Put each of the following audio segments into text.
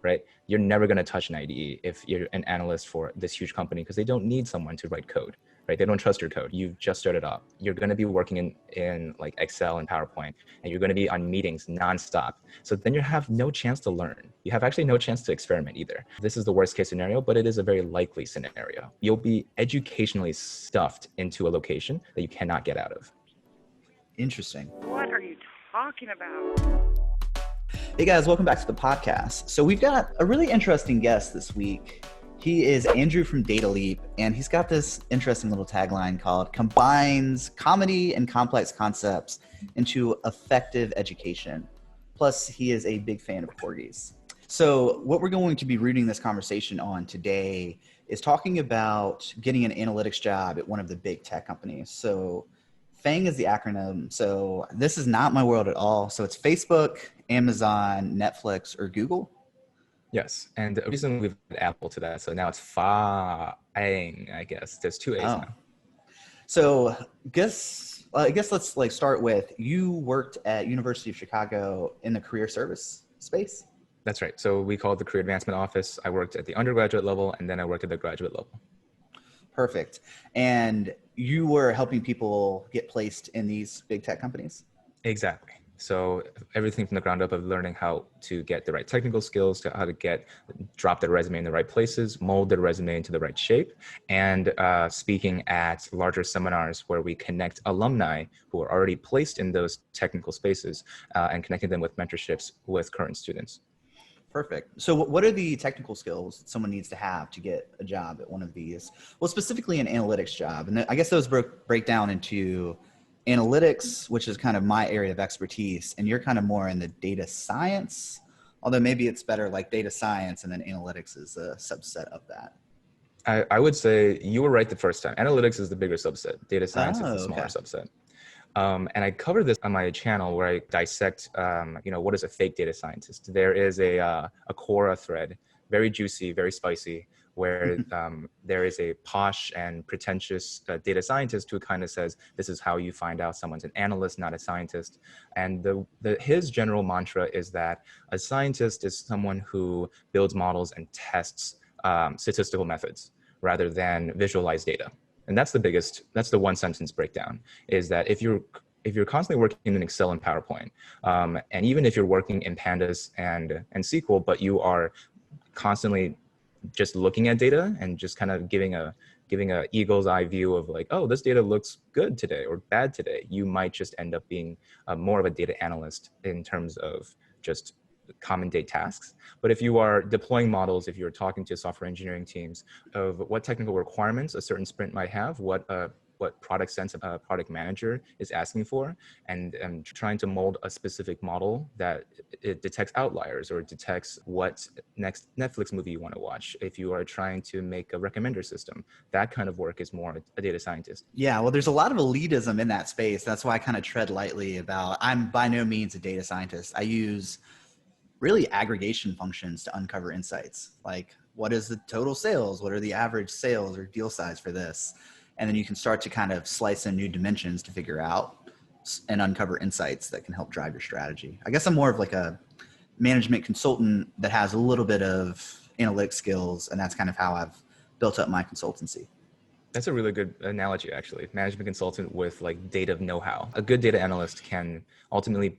right? You're never going to touch an IDE if you're an analyst for this huge company, because they don't need someone to write code, right? They don't trust your code. You've just started up. You're going to be working in like Excel and PowerPoint, and you're going to be on meetings nonstop. So then you have no chance to learn. You have actually no chance to experiment either. This is the worst case scenario, but it is a very likely scenario. You'll be educationally stuffed into a location that you cannot get out of. Interesting. What are you talking about? Hey guys, welcome back to the podcast. So we've got a really interesting guest this week. He is Andrew from Data Leap, and he's got this interesting little tagline called "Combines Comedy and Complex Concepts into Effective Education." Plus, he is a big fan of corgis. So what we're going to be rooting this conversation on today is talking about getting an analytics job at one of the big tech companies. So FAANG is the acronym. So this is not my world at all. So it's Facebook, Amazon, Netflix, or Google. Yes, and the reason we've added Apple to that, so now it's FAANG, I guess. There's two A's now. So I guess let's start with, you worked at University of Chicago in the career service space? That's right. So we call it the Career Advancement Office. I worked at the undergraduate level, and then I worked at the graduate level. Perfect. And you were helping people get placed in these big tech companies? Exactly. So everything from the ground up of learning how to get the right technical skills, to how to drop their resume in the right places, mold their resume into the right shape, and speaking at larger seminars where we connect alumni who are already placed in those technical spaces and connecting them with mentorships with current students. Perfect. So what are the technical skills that someone needs to have to get a job at one of these? Well, specifically an analytics job. And I guess those break down into analytics, which is kind of my area of expertise, and you're kind of more in the data science, although maybe it's better like data science and then analytics is a subset of that. I would say you were right the first time. Analytics is the bigger subset. Data science is the smaller subset. And I cover this on my channel where I dissect, what is a fake data scientist? There is a Quora thread, very juicy, very spicy, where there is a posh and pretentious data scientist who kind of says, this is how you find out someone's an analyst, not a scientist. And his general mantra is that a scientist is someone who builds models and tests statistical methods rather than visualize data. And that's the one sentence breakdown, is that if you're constantly working in Excel and PowerPoint, and even if you're working in Pandas and SQL, but you are constantly just looking at data and just kind of giving a eagle's eye view of like, oh, this data looks good today or bad today, you might just end up being more of a data analyst in terms of just common day tasks. But if you are deploying models, if you're talking to software engineering teams of what technical requirements a certain sprint might have, what product sense a product manager is asking for, and trying to mold a specific model that it detects outliers or detects what next Netflix movie you want to watch. If you are trying to make a recommender system, that kind of work is more a data scientist. Yeah, well, there's a lot of elitism in that space. That's why I kind of tread lightly about, I'm by no means a data scientist. I use really aggregation functions to uncover insights. Like, what is the total sales? What are the average sales or deal size for this? And then you can start to kind of slice in new dimensions to figure out and uncover insights that can help drive your strategy. I guess I'm more of like a management consultant that has a little bit of analytic skills, and that's kind of how I've built up my consultancy. That's a really good analogy, actually. Management consultant with like data know-how. A good data analyst can ultimately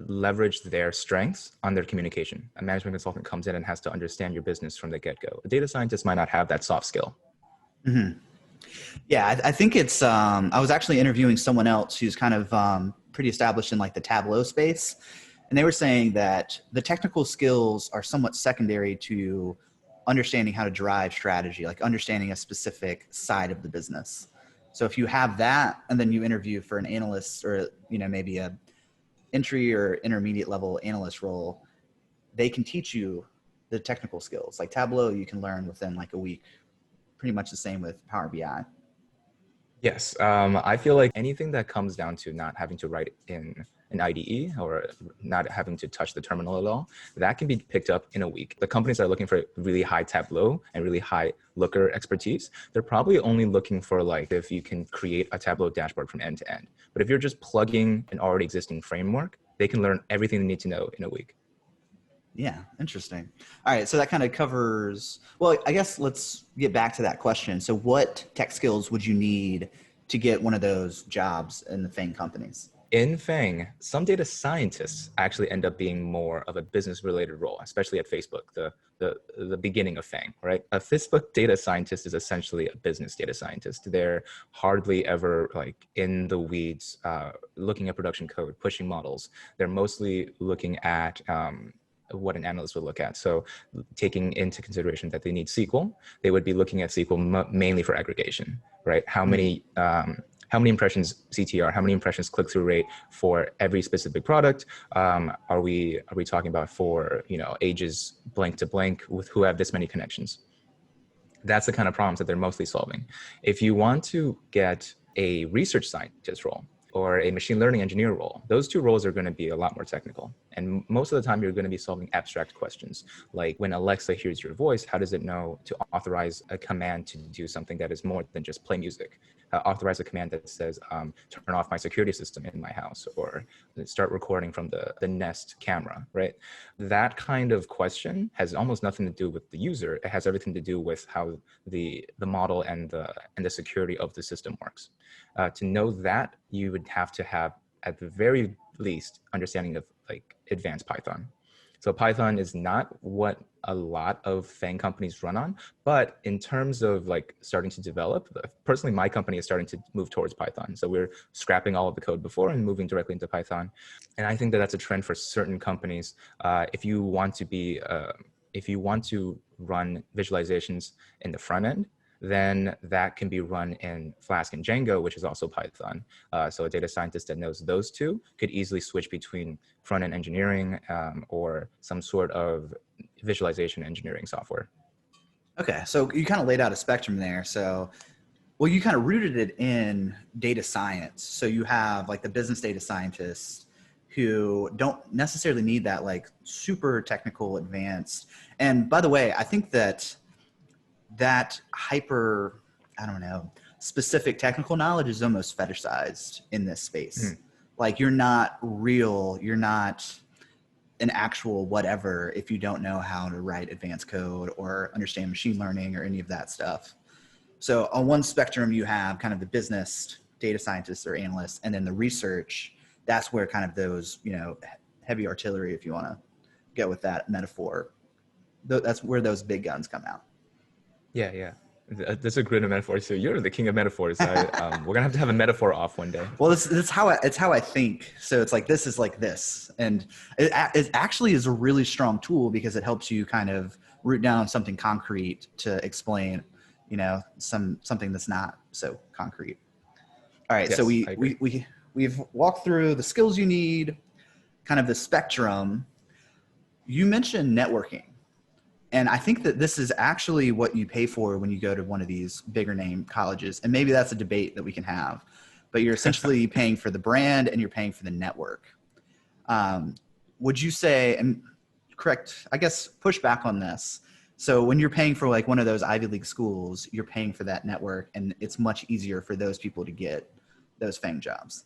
leverage their strengths on their communication. A management consultant comes in and has to understand your business from the get-go. A data scientist might not have that soft skill. Mm-hmm. Yeah, I think it's, I was actually interviewing someone else who's kind of pretty established in like the Tableau space. And they were saying that the technical skills are somewhat secondary to understanding how to drive strategy, like understanding a specific side of the business. So if you have that, and then you interview for an analyst or, maybe a entry or intermediate level analyst role, they can teach you the technical skills. Like Tableau, you can learn within like a week. Pretty much the same with Power BI. Yes, I feel like anything that comes down to not having to write in an IDE or not having to touch the terminal at all, that can be picked up in a week. The companies that are looking for really high Tableau and really high Looker expertise, they're probably only looking for like if you can create a Tableau dashboard from end to end. But if you're just plugging an already existing framework, they can learn everything they need to know in a week. Yeah, interesting. All right, so that kind of covers, well, I guess let's get back to that question. So what tech skills would you need to get one of those jobs in the FAANG companies? In FAANG, some data scientists actually end up being more of a business-related role, especially at Facebook, the beginning of FAANG, right? A Facebook data scientist is essentially a business data scientist. They're hardly ever like in the weeds, looking at production code, pushing models. They're mostly looking at what an analyst would look at. So taking into consideration that they need SQL, they would be looking at SQL mainly for aggregation, right? How many impressions CTR, how many impressions click-through rate for every specific product? Are we talking about for, ages blank to blank with who have this many connections? That's the kind of problems that they're mostly solving. If you want to get a research scientist role or a machine learning engineer role, those two roles are going to be a lot more technical. And most of the time, you're going to be solving abstract questions. Like when Alexa hears your voice, how does it know to authorize a command to do something that is more than just play music? Authorize a command that says, turn off my security system in my house, or start recording from the Nest camera, right? That kind of question has almost nothing to do with the user. It has everything to do with how the model and the security of the system works. To know that, you would have to have, at the very least, understanding of like advanced Python. So Python is not what a lot of FAANG companies run on, but in terms of like starting to develop, personally, my company is starting to move towards Python. So we're scrapping all of the code before and moving directly into Python. And I think that that's a trend for certain companies. If you want to run visualizations in the front end, then that can be run in Flask and Django, which is also Python. So a data scientist that knows those two could easily switch between front-end engineering or some sort of visualization engineering software. Okay, so you kind of laid out a spectrum there. So, well, you kind of rooted it in data science. So you have like the business data scientists who don't necessarily need that like super technical advanced. And by the way, I think that hyper, I don't know, specific technical knowledge is almost fetishized in this space. Like you're not real, you're not an actual whatever if you don't know how to write advanced code or understand machine learning or any of that stuff. So on one spectrum, you have kind of the business data scientists or analysts, and then the research, that's where kind of those, heavy artillery, if you want to go with that metaphor, that's where those big guns come out. Yeah. That's a great metaphor. So you're the king of metaphors. We're gonna have to have a metaphor off one day. Well, it's how I think. So it's like this is like this, and it actually is a really strong tool because it helps you kind of root down something concrete to explain, something that's not so concrete. All right, yes, so we've walked through the skills you need, kind of the spectrum. You mentioned networking. And I think that this is actually what you pay for when you go to one of these bigger name colleges. And maybe that's a debate that we can have, but you're essentially paying for the brand and you're paying for the network. Would you say, and correct, I guess push back on this. So when you're paying for like one of those Ivy League schools, you're paying for that network and it's much easier for those people to get those FAANG jobs.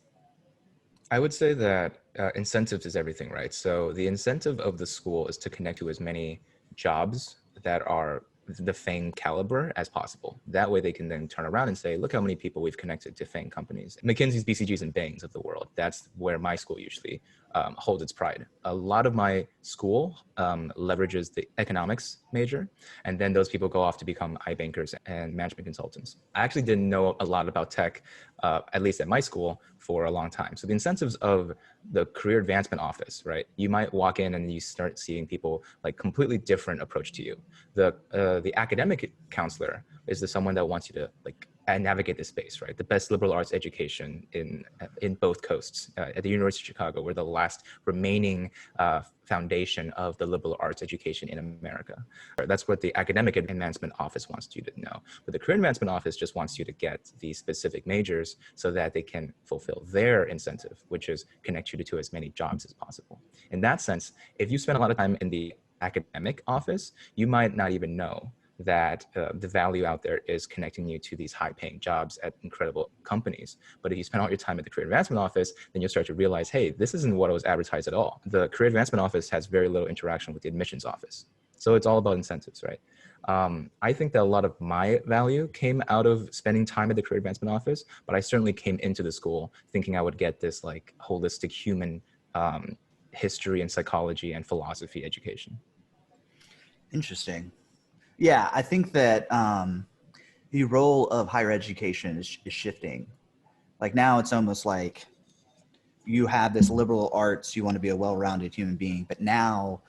I would say that incentives is everything, right? So the incentive of the school is to connect to as many jobs that are the FAANG caliber as possible. That way they can then turn around and say, look how many people we've connected to FAANG companies. McKinsey's, BCG's, and Bangs of the world. That's where my school usually holds its pride. A lot of my school leverages the economics major, and then those people go off to become iBankers and management consultants. I actually didn't know a lot about tech, at least at my school, for a long time. So the incentives of the career advancement office, right? You might walk in and you start seeing people like completely different approach to you. The academic counselor is someone that wants you to like navigate this space, right? The best liberal arts education in both coasts. At the University of Chicago, we're the last remaining foundation of the liberal arts education in America. That's what the academic advancement office wants you to know. But the career advancement office just wants you to get the specific majors so that they can fulfill their incentive, which is connect you to as many jobs as possible. In that sense, if you spend a lot of time in the academic office, you might not even know that the value out there is connecting you to these high-paying jobs at incredible companies. But if you spend all your time at the Career Advancement Office, then you'll start to realize, hey, this isn't what was advertised at all. The Career Advancement Office has very little interaction with the admissions office. So it's all about incentives, right? I think that a lot of my value came out of spending time at the Career Advancement Office, but I certainly came into the school thinking I would get this like holistic human history and psychology and philosophy education. Interesting. Yeah, I think that the role of higher education is shifting. Like now it's almost like you have this liberal arts, you want to be a well-rounded human being, but now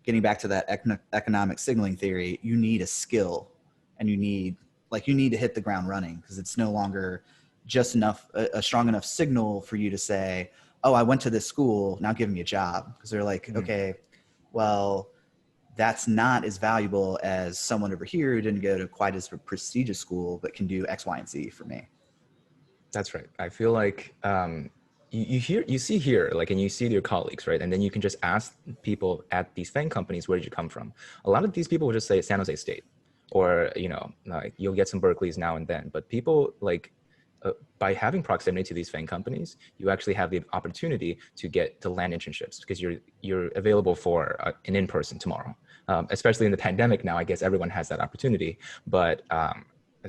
getting back to that economic signaling theory, you need a skill and you need to hit the ground running, because it's no longer just enough, a strong enough signal for you to say, oh, I went to this school, now give me a job. Because they're like, okay, well, that's not as valuable as someone over here who didn't go to quite as a prestigious school, but can do X, Y, and Z for me. That's right. I feel like you see here, like, and you see your colleagues, right? And then you can just ask people at these FAANG companies, where did you come from? A lot of these people will just say San Jose State, or, you know, like you'll get some Berkeleys now and then, but people like, by having proximity to these FAANG companies, you actually have the opportunity to land internships, because you're available for an in-person tomorrow. Especially in the pandemic now, I guess everyone has that opportunity. But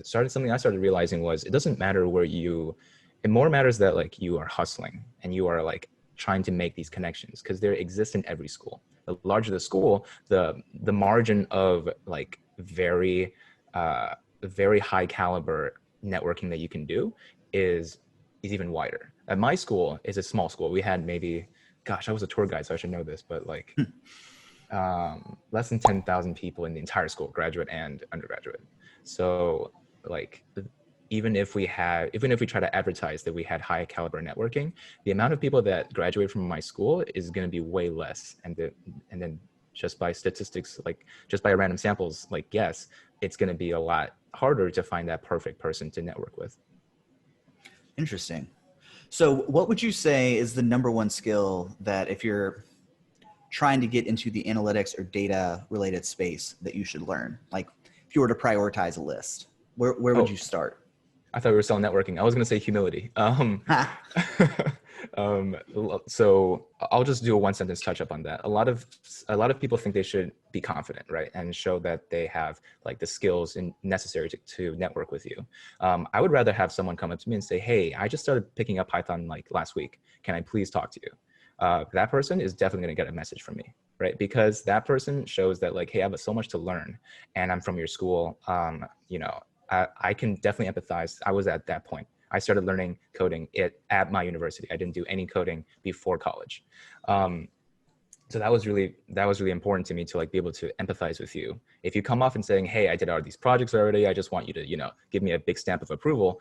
something I started realizing was, it doesn't matter where it more matters that like you are hustling and you are like trying to make these connections, because they exist in every school. The larger the school, the margin of like very high caliber networking that you can do is even wider. At my school is a small school. We had maybe, gosh, I was a tour guide, so I should know this, but like less than 10,000 people in the entire school, graduate and undergraduate. So like, even if we try to advertise that we had high caliber networking, the amount of people that graduate from my school is going to be way less. And then just by statistics, like just by random samples, like, yes, it's going to be a lot harder to find that perfect person to network with. Interesting. So what would you say is the number one skill that, if you're trying to get into the analytics or data related space, that you should learn? Like if you were to prioritize a list, where would you start? I thought we were still networking. I was going to say humility. So I'll just do a one sentence touch up on that. A lot of people think they should be confident, right? And show that they have like the skills necessary to network with you. I would rather have someone come up to me and say, hey, I just started picking up Python like last week. Can I please talk to you? That person is definitely going to get a message from me, right? Because that person shows that like, hey, I have so much to learn and I'm from your school. You know, I can definitely empathize. I was at that point. I started learning coding at my university. I didn't do any coding before college. So that was really important to me, to like be able to empathize with you. If you come off and saying, hey, I did all these projects already, I just want you to, you know, give me a big stamp of approval,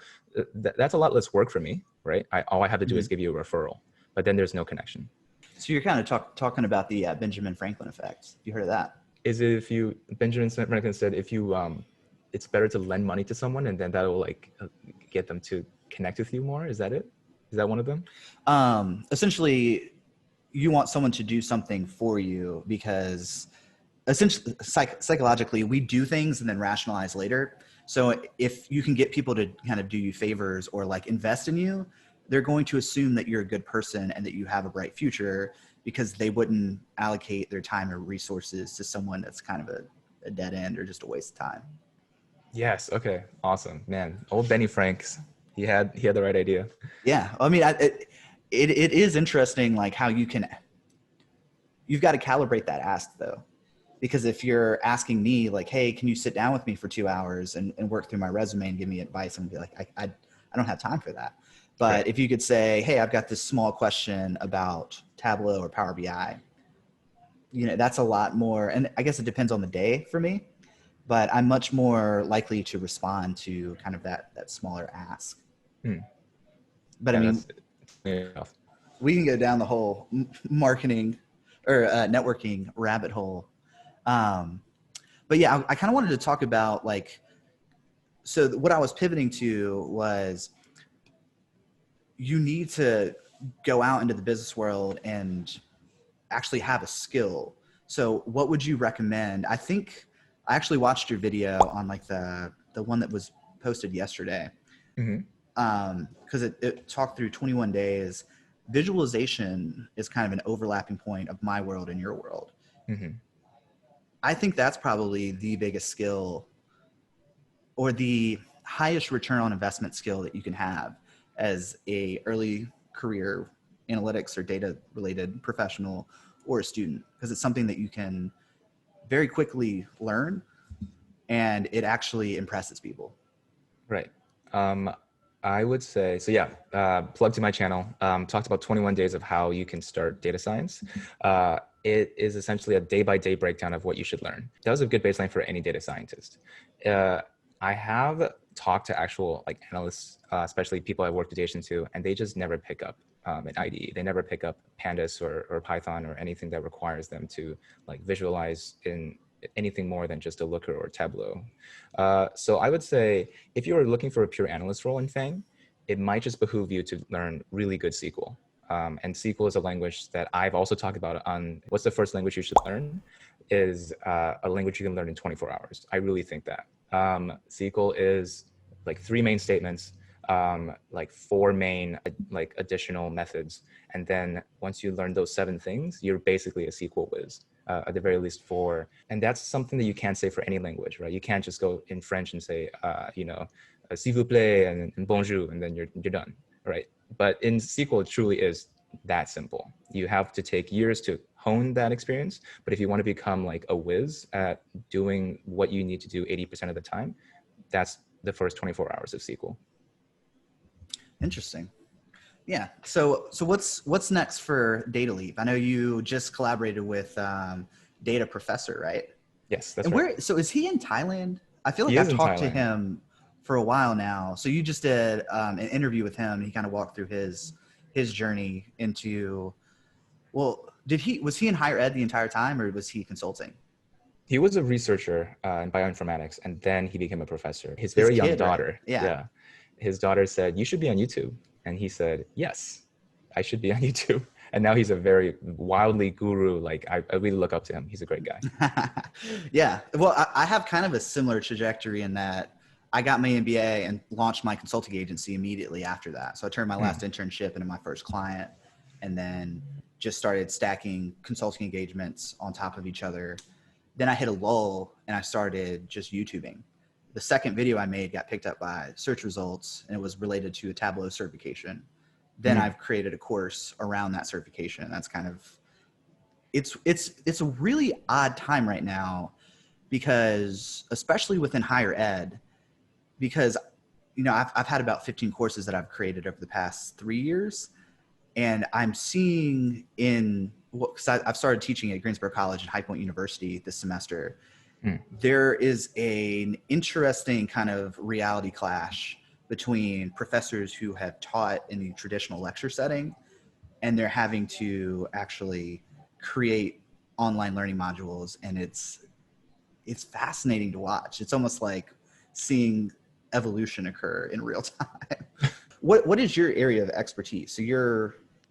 that's a lot less work for me, right? All I have to do is give you a referral, but then there's no connection. So you're kind of talking about the Benjamin Franklin effect. You heard of that? Is it Benjamin Franklin said, it's better to lend money to someone and then that will like get them to connect with you more. Is that it? Is that one of them? Essentially, you want someone to do something for you, because essentially psychologically we do things and then rationalize later. So if you can get people to kind of do you favors or like invest in you, they're going to assume that you're a good person and that you have a bright future, because they wouldn't allocate their time or resources to someone that's kind of a dead end or just a waste of time. Yes. Okay. Awesome, man. Old Benny Franks. He had the right idea. Yeah. I mean, it is interesting, like how you've got to calibrate that ask though, because if you're asking me like, hey, can you sit down with me for 2 hours and work through my resume and give me advice, and be like, I don't have time for that. But right. If you could say, hey, I've got this small question about Tableau or Power BI, you know, that's a lot more. And I guess it depends on the day for me, but I'm much more likely to respond to kind of that smaller ask. But yeah, I mean, we can go down the whole marketing or networking rabbit hole. But yeah, I kind of wanted to talk about like, so what I was pivoting to was, you need to go out into the business world and actually have a skill. So what would you recommend? I think I actually watched your video on like the one that was posted yesterday. Because it talked through 21 days. Visualization is kind of an overlapping point of my world and your world. I think that's probably the biggest skill or the highest return on investment skill that you can have as a early career analytics or data related professional or a student, because it's something that you can very quickly learn and it actually impresses people. Right. I would say, so yeah, plug to my channel, talked about 21 days of how you can start data science. It is essentially a day-by-day breakdown of what you should learn. That was a good baseline for any data scientist. I have talked to actual like analysts, especially people I work adjacent to, and they just never pick up an IDE. They never pick up Pandas or Python or anything that requires them to like visualize in anything more than just a Looker or Tableau. So I would say if you are looking for a pure analyst role in FAANG, it might just behoove you to learn really good SQL. And SQL is a language that I've also talked about on what's the first language you should learn is a language you can learn in 24 hours. I really think that. SQL is like 3 main statements, like 4 main like additional methods. And then once you learn those 7 things, you're basically a SQL whiz. At the very least 4. And that's something that you can't say for any language, right? You can't just go in French and say, s'il vous plaît and bonjour, and then you're done, right? But in SQL, it truly is that simple. You have to take years to hone that experience. But if you want to become like a whiz at doing what you need to do 80% of the time, that's the first 24 hours of SQL. Interesting. Yeah. So what's next for Data Leap? I know you just collaborated with Data Professor, right? Yes, that's and right. So is he in Thailand? I feel like I've talked to him for a while now. So you just did an interview with him. He kind of walked through his journey into. Well, was he in higher ed the entire time, or was he consulting? He was a researcher in bioinformatics, and then he became a professor. His very young daughter, right? Yeah, his daughter said, "You should be on YouTube." And he said, "Yes, I should be on YouTube." And now he's a very wildly guru. Like I really look up to him. He's a great guy. Yeah. Well, I have kind of a similar trajectory in that I got my MBA and launched my consulting agency immediately after that. So I turned my last internship into my first client and then just started stacking consulting engagements on top of each other. Then I hit a lull and I started just YouTubing. The second video I made got picked up by search results and it was related to a Tableau certification. Then I've created a course around that certification. That's kind of, it's a really odd time right now because especially within higher ed, because, I've had about 15 courses that I've created over the past 3 years. And I'm seeing because I've started teaching at Greensboro College and High Point University this semester. There is an interesting kind of reality clash between professors who have taught in the traditional lecture setting and they're having to actually create online learning modules. And it's fascinating to watch. It's almost like seeing evolution occur in real time. What is your area of expertise? So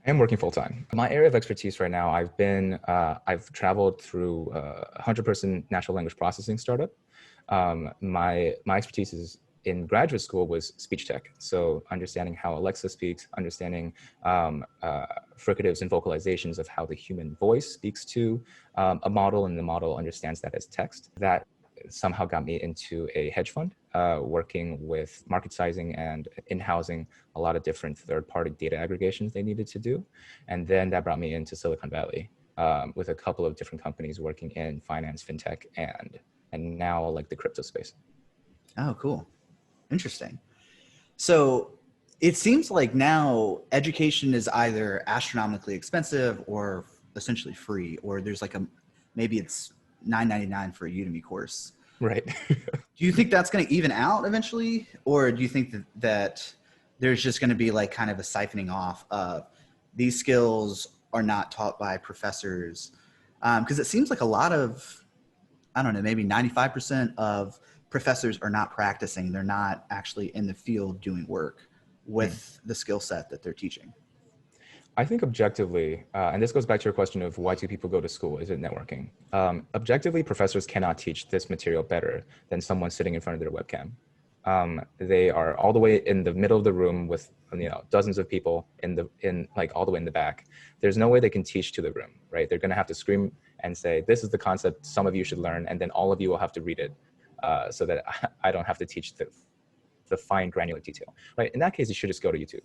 I am working full time. My area of expertise right now, I've traveled through a 100-person natural language processing startup. My expertise is in graduate school was speech tech. So understanding how Alexa speaks, understanding fricatives and vocalizations of how the human voice speaks to a model, and the model understands that as text. That somehow got me into a hedge fund, working with market sizing and in-housing a lot of different third-party data aggregations they needed to do. And then that brought me into Silicon Valley with a couple of different companies working in finance, fintech, and now like the crypto space. Oh, cool. Interesting. So it seems like now education is either astronomically expensive or essentially free, or there's like maybe it's $9.99 for a Udemy course. Right. Do you think that's going to even out eventually? Or do you think that there's just going to be like kind of a siphoning off of these skills are not taught by professors? Because it seems like a lot of, I don't know, maybe 95% of professors are not practicing. They're not actually in the field doing work with the skill set that they're teaching. I think objectively, and this goes back to your question of why do people go to school? Is it networking? Objectively, professors cannot teach this material better than someone sitting in front of their webcam. They are all the way in the middle of the room with dozens of people in like all the way in the back. There's no way they can teach to the room, right? They're going to have to scream and say, this is the concept some of you should learn, and then all of you will have to read it so that I don't have to teach the fine granular detail, right? In that case, you should just go to YouTube.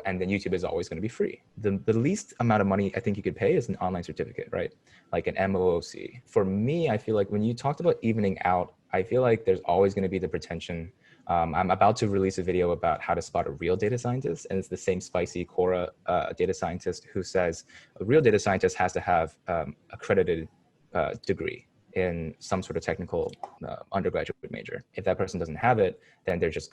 And then YouTube is always going to be free. The least amount of money I think you could pay is an online certificate, right? Like an MOOC. For me, I feel like when you talked about evening out, I feel like there's always going to be the pretension. I'm about to release a video about how to spot a real data scientist, and it's the same spicy Quora data scientist who says a real data scientist has to have accredited degree in some sort of technical undergraduate major. If that person doesn't have it, then they're just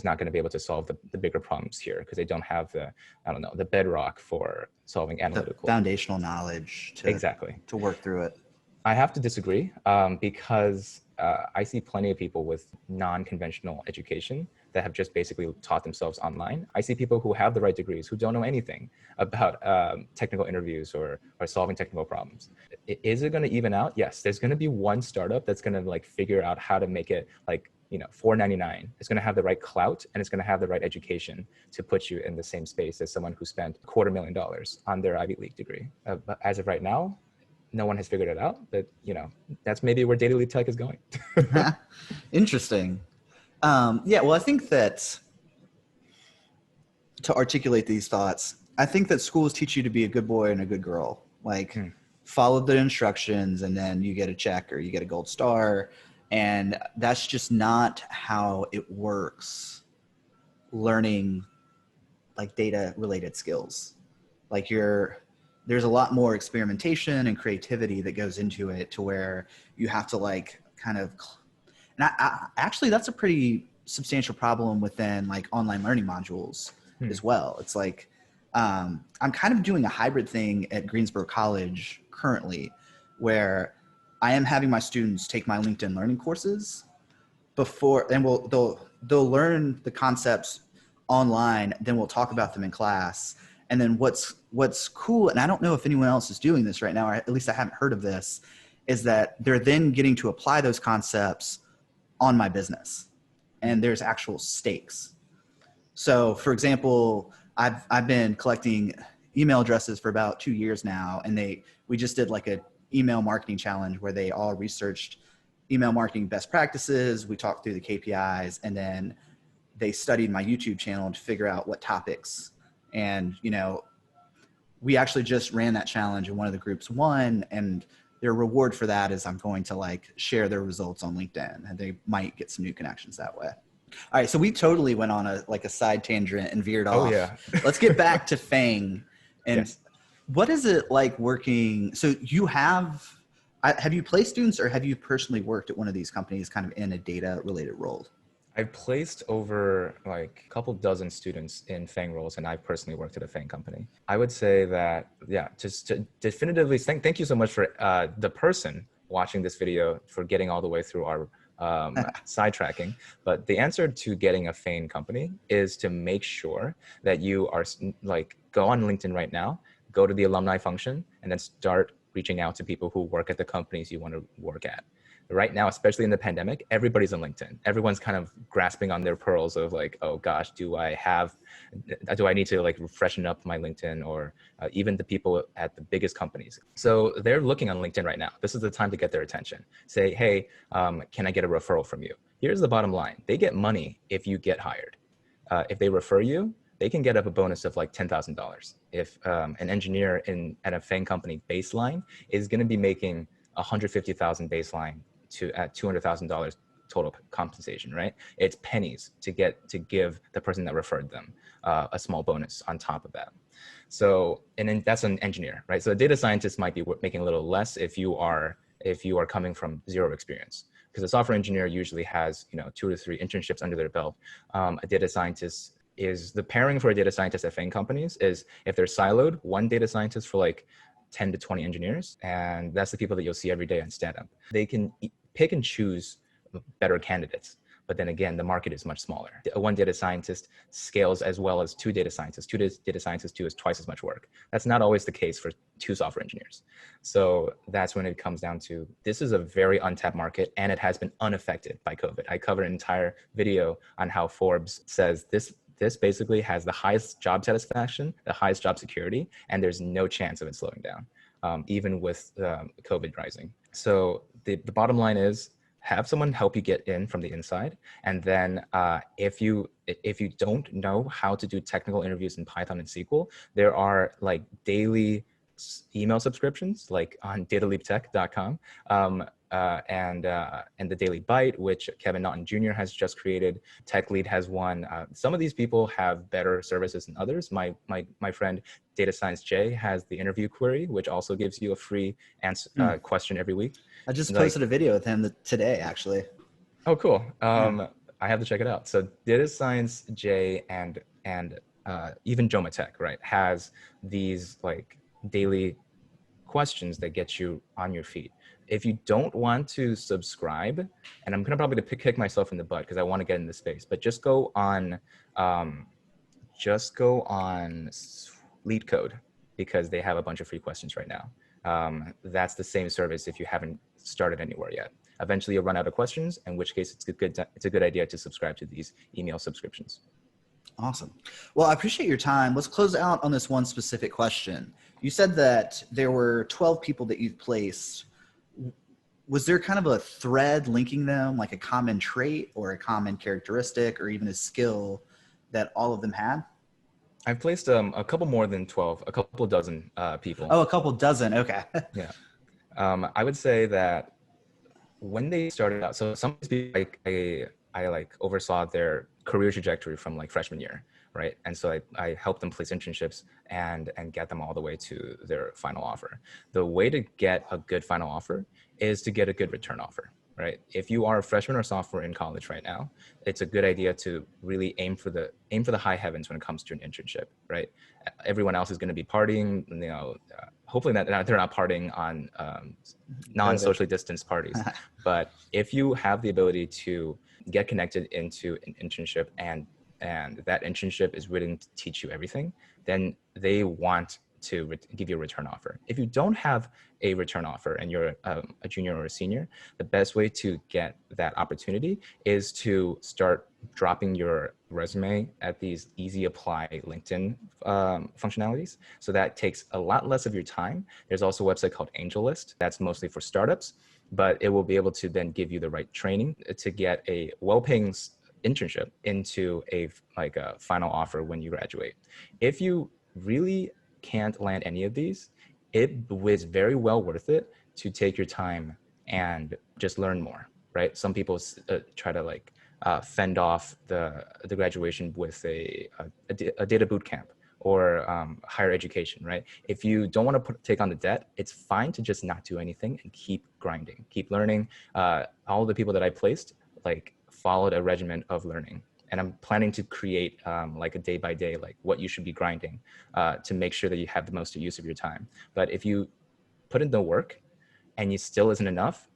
not going to be able to solve the bigger problems here because they don't have the bedrock for solving analytical. The foundational knowledge to work through it. I have to disagree because I see plenty of people with non-conventional education that have just basically taught themselves online. I see people who have the right degrees who don't know anything about technical interviews or solving technical problems. Is it going to even out? Yes, there's going to be one startup that's going to like figure out how to make it like $4.99. It's going to have the right clout and it's going to have the right education to put you in the same space as someone who spent $250,000 on their Ivy League degree. But as of right now, no one has figured it out, but that's maybe where data leap tech is going. Interesting. Well, I think that to articulate these thoughts, I think that schools teach you to be a good boy and a good girl. Like follow the instructions and then you get a check or you get a gold star. And that's just not how it works learning like data related skills. Like there's a lot more experimentation and creativity that goes into it to where you have to like kind of, and actually that's a pretty substantial problem within like online learning modules as well. It's like, I'm kind of doing a hybrid thing at Greensboro College currently where I am having my students take my LinkedIn learning courses before, and they'll learn the concepts online, then we'll talk about them in class. And then what's cool, and I don't know if anyone else is doing this right now, or at least I haven't heard of this, is that they're then getting to apply those concepts on my business. And there's actual stakes. So for example, I've been collecting email addresses for about 2 years now, and we just did like a email marketing challenge where they all researched email marketing best practices. We talked through the KPIs, and then they studied my YouTube channel to figure out what topics. And, we actually just ran that challenge and one of the groups won, and their reward for that is I'm going to like share their results on LinkedIn, and they might get some new connections that way. All right. So we totally went on a side tangent and veered off. Oh yeah. Let's get back to FAANG. And yes. What is it like working? So have you placed students or have you personally worked at one of these companies kind of in a data related role? I've placed over like a couple dozen students in FAANG roles, and I've personally worked at a FAANG company. I would say that, just to definitively thank you so much for the person watching this video for getting all the way through our sidetracking. But the answer to getting a FAANG company is to make sure that you are like, go on LinkedIn right now, go to the alumni function, and then start reaching out to people who work at the companies you want to work at. Right now, especially in the pandemic, everybody's on LinkedIn. Everyone's kind of grasping on their pearls of like, oh gosh, do I need to like freshen up my LinkedIn, or even the people at the biggest companies. So they're looking on LinkedIn right now. This is the time to get their attention. Say, hey, can I get a referral from you? Here's the bottom line. They get money if you get hired. If they refer you, they can get up a bonus of like $10,000. If an engineer at a FAANG company baseline is going to be making $150,000 baseline at $200,000 total compensation, right? It's pennies to give the person that referred them a small bonus on top of that. So, and then that's an engineer, right? So a data scientist might be making a little less if you are coming from zero experience, because a software engineer usually has 2 to 3 internships under their belt. A data scientist is the pairing for a data scientist at FAANG companies is if they're siloed, one data scientist for like 10 to 20 engineers. And that's the people that you'll see every day on stand-up. They can pick and choose better candidates. But then again, the market is much smaller. One data scientist scales as well as two data scientists. Two data scientists do is twice as much work. That's not always the case for two software engineers. So that's when it comes down to, this is a very untapped market, and it has been unaffected by COVID. I covered an entire video on how Forbes says this basically has the highest job satisfaction, the highest job security, and there's no chance of it slowing down, even with COVID rising. So the bottom line is, have someone help you get in from the inside. And then if you don't know how to do technical interviews in Python and SQL, there are like daily email subscriptions, like on dataleaptech.com. And the Daily Bite, which Kevin Naughton Jr. has just created. Tech Lead has one. Some of these people have better services than others. My friend Data Science Jay has the interview query, which also gives you a free answer question every week. I just posted a video with him today, actually. Oh, cool. I have to check it out. So Data Science Jay and even Joma Tech, right, has these like daily questions that get you on your feet. If you don't want to subscribe, and I'm gonna probably kick myself in the butt because I want to get in this space, but just go on LeetCode, because they have a bunch of free questions right now. That's the same service if you haven't started anywhere yet. Eventually you'll run out of questions, in which case it's a good idea to subscribe to these email subscriptions. Awesome. Well, I appreciate your time. Let's close out on this one specific question. You said that there were 12 people that you've placed. Was there kind of a thread linking them, like a common trait or a common characteristic or even a skill that all of them had? I've placed a couple more than 12, a couple dozen people. Oh, a couple dozen. Okay. Yeah. I would say that when they started out, so some people, I like oversaw their career trajectory from like freshman year, right? And so I helped them place internships and get them all the way to their final offer. The way to get a good final offer is to get a good return offer, right? If you are a freshman or sophomore in college right now, it's a good idea to really aim for the high heavens when it comes to an internship, right? Everyone else is going to be partying, hopefully they're not partying on non-socially distanced parties. But if you have the ability to get connected into an internship and that internship is willing to teach you everything, then they want to give you a return offer. If you don't have a return offer and you're a junior or a senior, the best way to get that opportunity is to start dropping your resume at these easy apply LinkedIn functionalities. So that takes a lot less of your time. There's also a website called AngelList that's mostly for startups, but it will be able to then give you the right training to get a well-paying internship into a final offer when you graduate. If you really can't land any of these, it is very well worth it to take your time and just learn more, right? Some people try to fend off the graduation with a data boot camp or higher education, right? If you don't want to take on the debt, it's fine to just not do anything and keep grinding, keep learning. All the people that I placed followed a regimen of learning. And I'm planning to create a day by day, what you should be grinding to make sure that you have the most use of your time. But if you put in the work and it still isn't enough,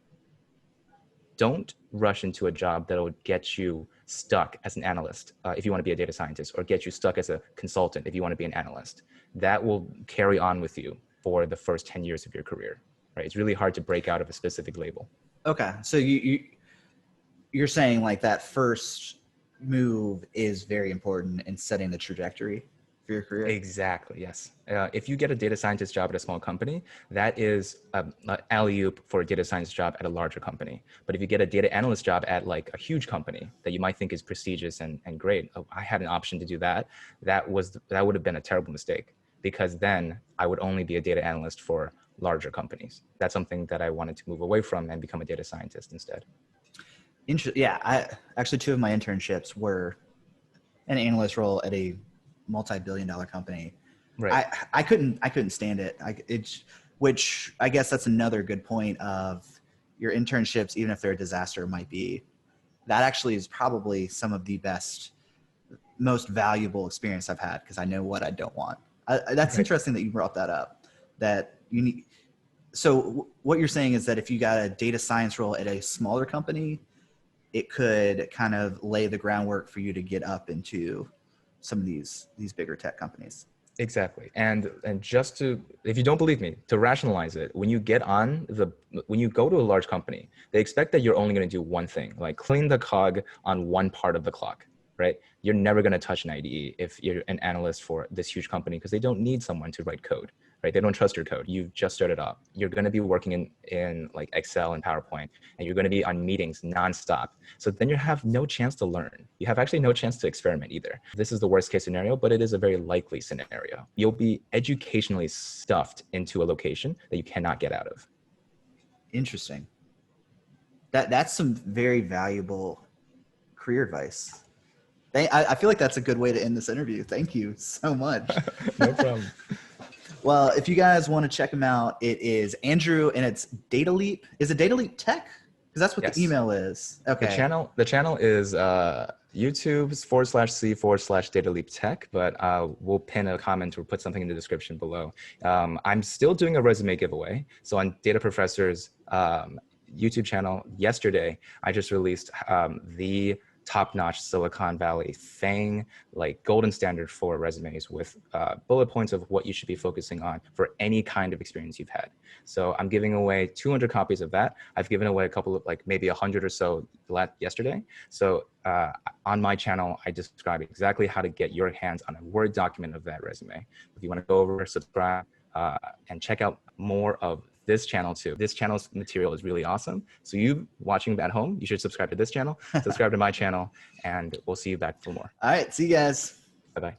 don't rush into a job that will get you stuck as an analyst if you want to be a data scientist, or get you stuck as a consultant if you want to be an analyst. That will carry on with you for the first 10 years of your career, right? It's really hard to break out of a specific label. Okay, so you're saying that first move is very important in setting the trajectory for your career? Exactly, yes. If you get a data scientist job at a small company, that is an alley-oop for a data science job at a larger company. But if you get a data analyst job at a huge company that you might think is prestigious and great, I had an option to do that, that would have been a terrible mistake, because then I would only be a data analyst for larger companies. That's something that I wanted to move away from and become a data scientist instead. Yeah, actually 2 of my internships were an analyst role at a multi-billion-dollar company. Right. I couldn't stand it. Which I guess that's another good point of your internships, even if they're a disaster, that actually is probably some of the best, most valuable experience I've had, because I know what I don't want. That's interesting that you brought that up. That you need. So what you're saying is that if you got a data science role at a smaller company, it could kind of lay the groundwork for you to get up into some of these bigger tech companies. Exactly. And just to, if you don't believe me, to rationalize it, when you go to a large company, they expect that you're only going to do one thing, like clean the cog on one part of the clock, right? You're never going to touch an IDE if you're an analyst for this huge company, because they don't need someone to write code, right? They don't trust your code. You've just started up. You're going to be working in like Excel and PowerPoint, and you're going to be on meetings nonstop. So then you have no chance to learn. You have actually no chance to experiment either. This is the worst case scenario, but it is a very likely scenario. You'll be educationally stuffed into a location that you cannot get out of. Interesting. That's some very valuable career advice. I feel like that's a good way to end this interview. Thank you so much. No problem. Well, if you guys want to check him out, it is Andrew, and it's Data Leap. Is it Data Leap Tech? Because that's what Yes. The email is. Okay. The channel is YouTube/C/Data Leap Tech, but we'll pin a comment or put something in the description below. I'm still doing a resume giveaway. So on Data Professor's YouTube channel yesterday, I just released the top-notch Silicon Valley FAANG, like golden standard for resumes with bullet points of what you should be focusing on for any kind of experience you've had. So I'm giving away 200 copies of that. I've given away a couple of, like maybe 100 or so yesterday. So on my channel, I describe exactly how to get your hands on a Word document of that resume. If you want to go over, subscribe, and check out more of this channel too. This channel's material is really awesome. So you watching at home, you should subscribe to this channel, subscribe to my channel, and we'll see you back for more. All right. See you guys. Bye-bye.